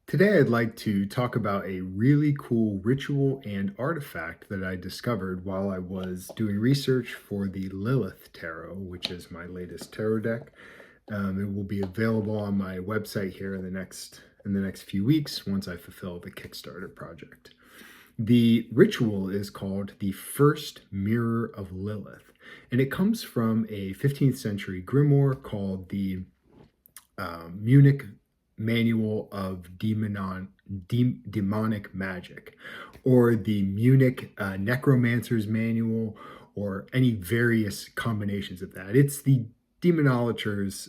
Today, I'd like to talk about a really cool ritual and artifact that I discovered while I was doing research for the Lilith Tarot, which is my latest tarot deck. It will be available on my website here in the next few weeks once I fulfill the Kickstarter project. The ritual is called the First Mirror of Lilith, and it comes from a 15th century grimoire called the Munich Manual of Demonic Magic, or the Munich Necromancer's Manual, or any various combinations of that. It's the demonologer's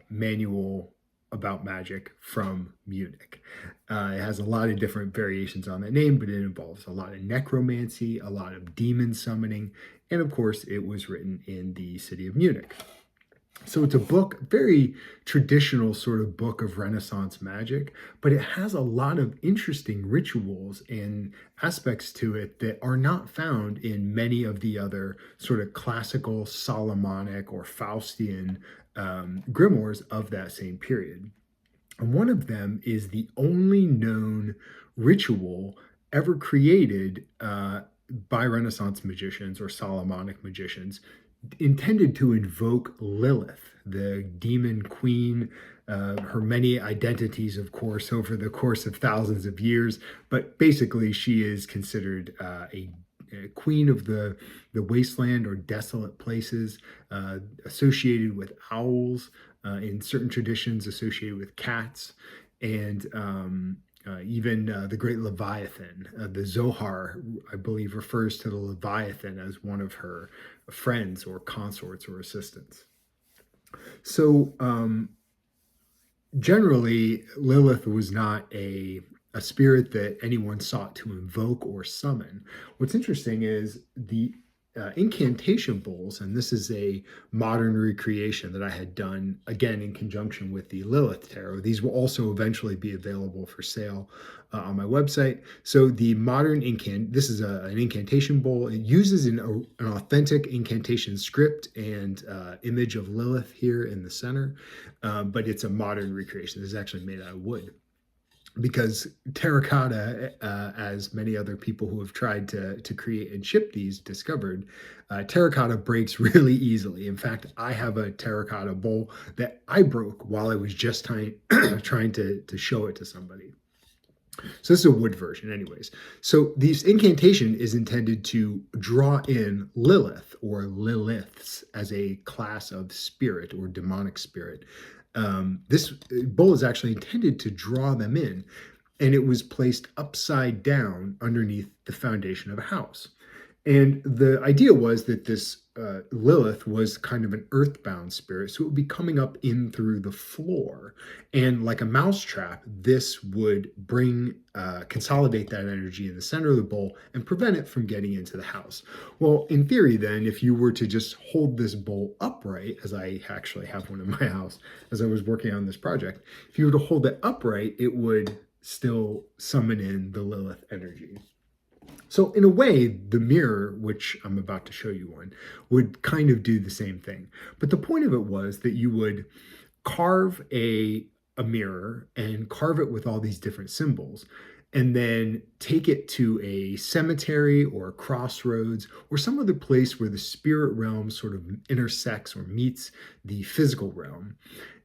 manual about magic from Munich. It has a lot of different variations on that name, but it involves a lot of necromancy, a lot of demon summoning, and of course, it was written in the city of Munich. So it's a book, very traditional sort of book of Renaissance magic, but it has a lot of interesting rituals and aspects to it that are not found in many of the other sort of classical Solomonic or Faustian grimoires of that same period. And one of them is the only known ritual ever created by Renaissance magicians or Solomonic magicians, intended to invoke Lilith, the demon queen, her many identities, of course, over the course of thousands of years. But basically, she is considered a queen of the wasteland or desolate places, associated with owls, in certain traditions, associated with cats, and even the great Leviathan. The Zohar, I believe, refers to the Leviathan as one of her friends or consorts or assistants. So generally, Lilith was not a spirit that anyone sought to invoke or summon. What's interesting is the incantation bowls, and this is a modern recreation that I had done again in conjunction with the Lilith Tarot. These will also eventually be available for sale on my website. So the modern this is an incantation bowl. It uses an authentic incantation script and image of Lilith here in the center, but it's a modern recreation. This is actually made out of wood, because terracotta, as many other people who have tried to create and ship these discovered, terracotta breaks really easily. In fact, I have a terracotta bowl that I broke while I was just trying to show it to somebody. So this is a wood version anyways. So this incantation is intended to draw in Lilith or Liliths as a class of spirit or demonic spirit. This bowl is actually intended to draw them in, and it was placed upside down underneath the foundation of a house. And the idea was that this Lilith was kind of an earthbound spirit, so it would be coming up in through the floor. And like a mousetrap, this would consolidate that energy in the center of the bowl and prevent it from getting into the house. Well, in theory, then, if you were to just hold this bowl upright, as I actually have one in my house as I was working on this project, if you were to hold it upright, it would still summon in the Lilith energy. So in a way, the mirror, which I'm about to show you one, would kind of do the same thing. But the point of it was that you would carve a mirror and carve it with all these different symbols, and then take it to a cemetery or a crossroads or some other place where the spirit realm sort of intersects or meets the physical realm.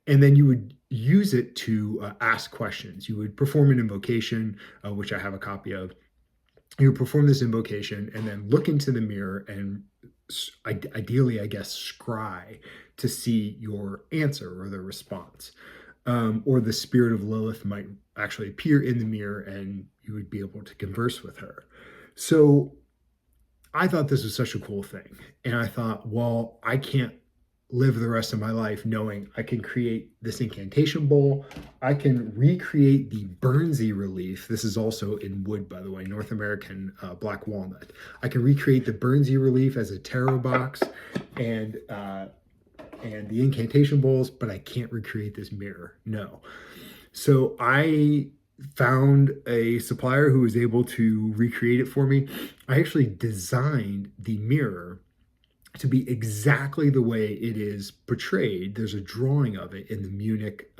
And then you would use it to ask questions. You would perform an invocation, which I have a copy of. You would perform this invocation and then look into the mirror and ideally, I guess, scry to see your answer or the response. Or the spirit of Lilith might actually appear in the mirror and you would be able to converse with her. So I thought this was such a cool thing. And I thought, well, I can't live the rest of my life knowing I can create this incantation bowl. I can recreate the Bernsey relief. This is also in wood, by the way, North American black walnut. I can recreate the Bernsey relief as a tarot box and the incantation bowls, but I can't recreate this mirror. No. So I found a supplier who was able to recreate it for me. I actually designed the mirror to be exactly the way it is portrayed. There's a drawing of it in the Munich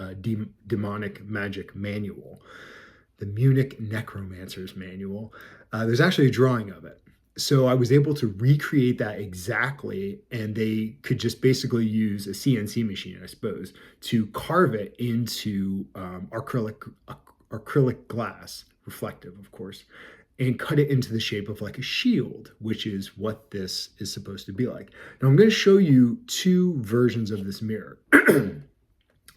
Demonic Magic Manual. the Munich Necromancer's manual. There's actually a drawing of it. So I was able to recreate that exactly, and they could just basically use a CNC machine, I suppose, to carve it into acrylic glass, reflective, of course, and cut it into the shape of like a shield, which is what this is supposed to be like. Now I'm going to show you two versions of this mirror.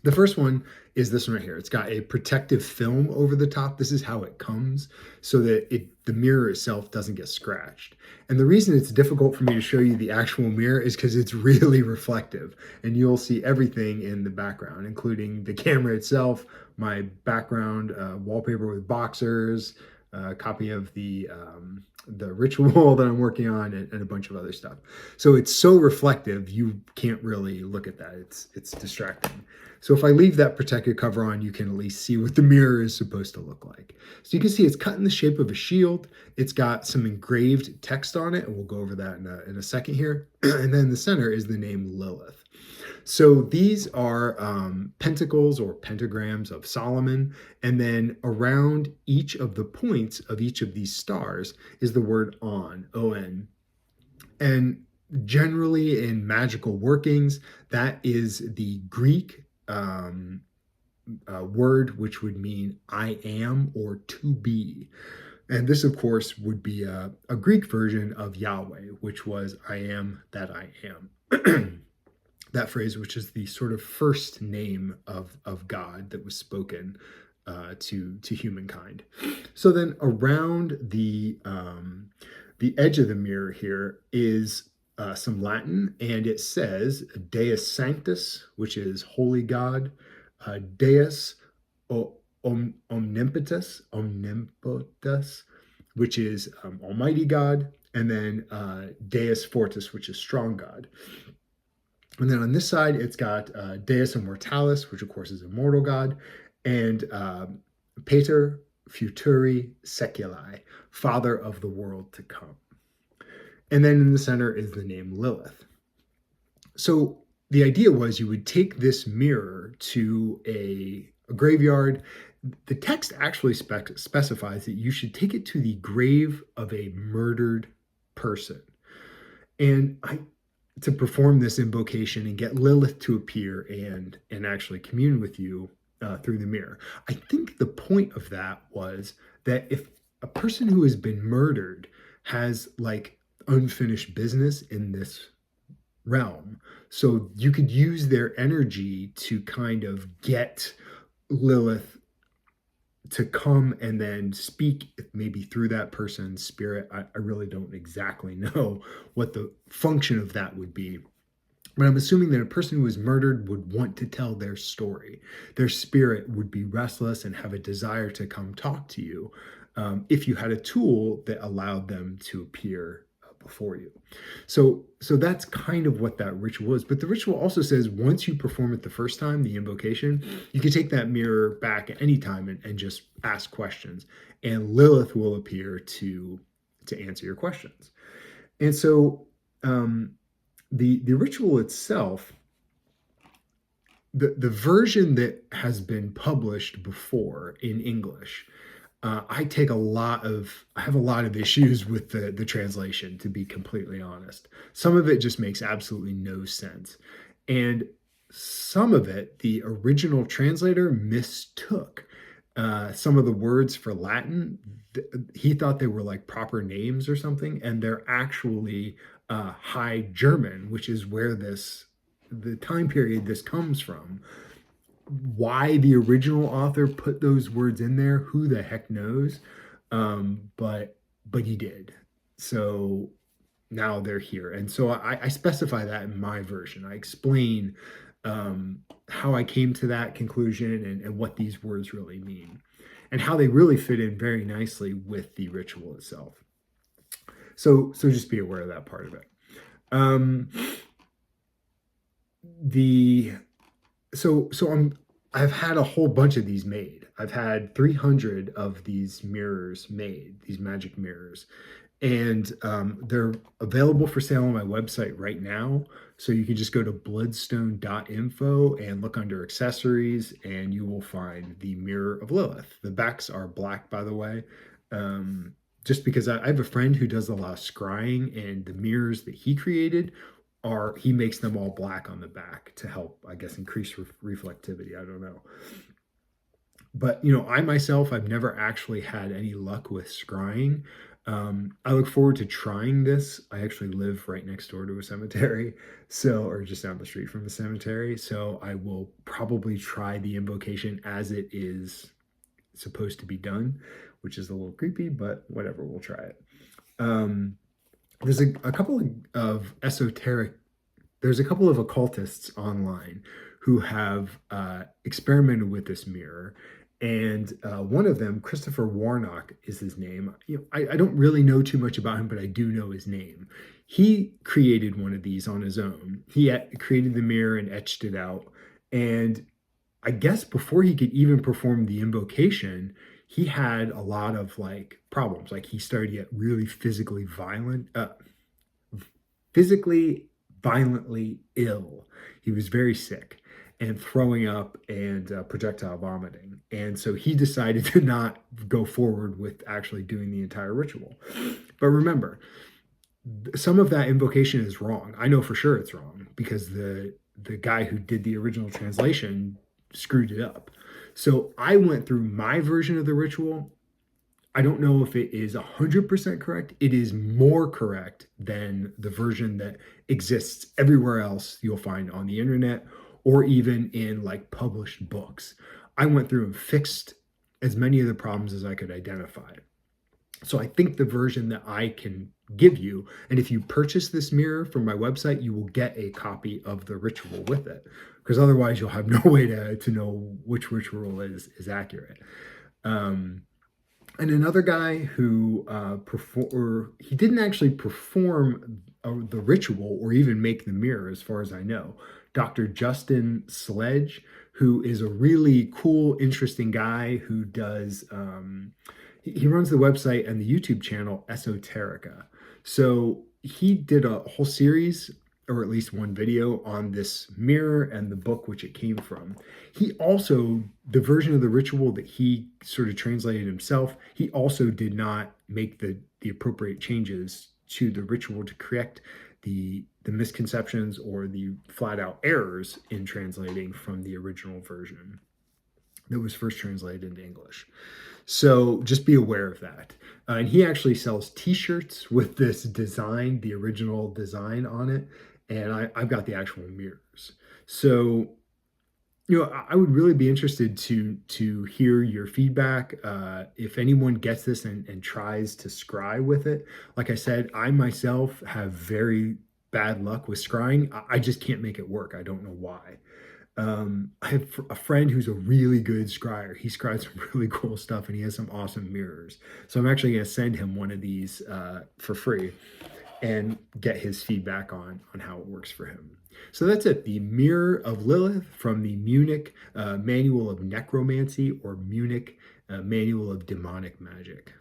The first one is this one right here. It's got a protective film over the top. This is how it comes so that the mirror itself doesn't get scratched. And the reason it's difficult for me to show you the actual mirror is because it's really reflective, and you'll see everything in the background, including the camera itself, my background wallpaper with boxers, a copy of the ritual that I'm working on, and a bunch of other stuff. So it's so reflective, you can't really look at that. It's distracting. So if I leave that protective cover on, you can at least see what the mirror is supposed to look like. So you can see it's cut in the shape of a shield. It's got some engraved text on it, and we'll go over that in a second here. And then in the center is the name Lilith. So these are pentacles or pentagrams of Solomon. And then around each of the points of each of these stars is the word on, O-N. And generally in magical workings, that is the Greek word, which would mean I am or to be. And this, of course, would be a Greek version of Yahweh, which was I am that I am. That phrase, which is the sort of first name of God that was spoken to humankind. So then around the edge of the mirror here is some Latin, and it says Deus Sanctus, which is holy God, Deus Omnipotus, which is Almighty God, and then Deus Fortis, which is strong God. And then on this side, it's got Deus Immortalis, which of course is immortal God, and Pater Futuri Seculi, Father of the world to come. And then in the center is the name Lilith. So the idea was you would take this mirror to a graveyard. The text actually specifies that you should take it to the grave of a murdered person. And to perform this invocation and get Lilith to appear and actually commune with you through the mirror. I think the point of that was that if a person who has been murdered has like unfinished business in this realm, so you could use their energy to kind of get Lilith to come and then speak maybe through that person's spirit. I really don't exactly know what the function of that would be. But I'm assuming that a person who was murdered would want to tell their story. Their spirit would be restless and have a desire to come talk to you if you had a tool that allowed them to appear before you. So that's kind of what that ritual is. But the ritual also says once you perform it the first time, the invocation, you can take that mirror back at any time and just ask questions. And Lilith will appear to answer your questions. And so the ritual itself, the version that has been published before in English, I have a lot of issues with the translation, to be completely honest. Some of it just makes absolutely no sense. And some of it, the original translator mistook some of the words for Latin. He thought they were like proper names or something, and they're actually High German, which is where the time period this comes from. Why the original author put those words in there, who the heck knows? But he did. So now they're here. And so I specify that in my version. I explain how I came to that conclusion and what these words really mean, and how they really fit in very nicely with the ritual itself. So just be aware of that part of it. I've had a whole bunch of these made. I've had 300 of these mirrors made, these magic mirrors. And they're available for sale on my website right now. So you can just go to bloodstone.info and look under accessories, and you will find the Mirror of Lilith. The backs are black, by the way. Just because I have a friend who does a lot of scrying, and the mirrors that he created he makes them all black on the back to help, I guess, increase reflectivity. I don't know. But, I myself, I've never actually had any luck with scrying. I look forward to trying this. I actually live right next door to a cemetery, or just down the street from a cemetery. So I will probably try the invocation as it is supposed to be done, which is a little creepy, but whatever, we'll try it. There's a couple of there's a couple of occultists online who have experimented with this mirror. And one of them, Christopher Warnock is his name. I don't really know too much about him, but I do know his name. He created one of these on his own. He created the mirror and etched it out. And I guess before he could even perform the invocation, he had a lot of problems. Like, he started to get really physically violently ill. He was very sick and throwing up and projectile vomiting. And so he decided to not go forward with actually doing the entire ritual. But remember, some of that invocation is wrong. I know for sure it's wrong because the guy who did the original translation screwed it up. So I went through my version of the ritual. I don't know if it is 100% correct. It is more correct than the version that exists everywhere else you'll find on the internet, or even in published books. I went through and fixed as many of the problems as I could identify. So I think the version that I can give you, and if you purchase this mirror from my website, you will get a copy of the ritual with it, because otherwise you'll have no way to know which ritual is accurate. And another guy who he didn't actually perform the ritual or even make the mirror, as far as I know. Dr. Justin Sledge, who is a really cool, interesting guy who does, he runs the website and the YouTube channel Esoterica. So he did a whole series, or at least one video, on this mirror and the book which it came from. He also, the version of the ritual that he sort of translated himself, he also did not make the appropriate changes to the ritual to correct the misconceptions or the flat out errors in translating from the original version that was first translated into English. So just be aware of that. And he actually sells t-shirts with this design, the original design on it. And I've got the actual mirrors. So, I would really be interested to hear your feedback. If anyone gets this and tries to scry with it. Like I said, I myself have very bad luck with scrying. I just can't make it work. I don't know why. I have a friend who's a really good scryer. He scries some really cool stuff, and he has some awesome mirrors. So I'm actually going to send him one of these for free and get his feedback on how it works for him. So that's it. The Mirror of Lilith from the Munich Manual of Necromancy, or Munich Manual of Demonic Magic.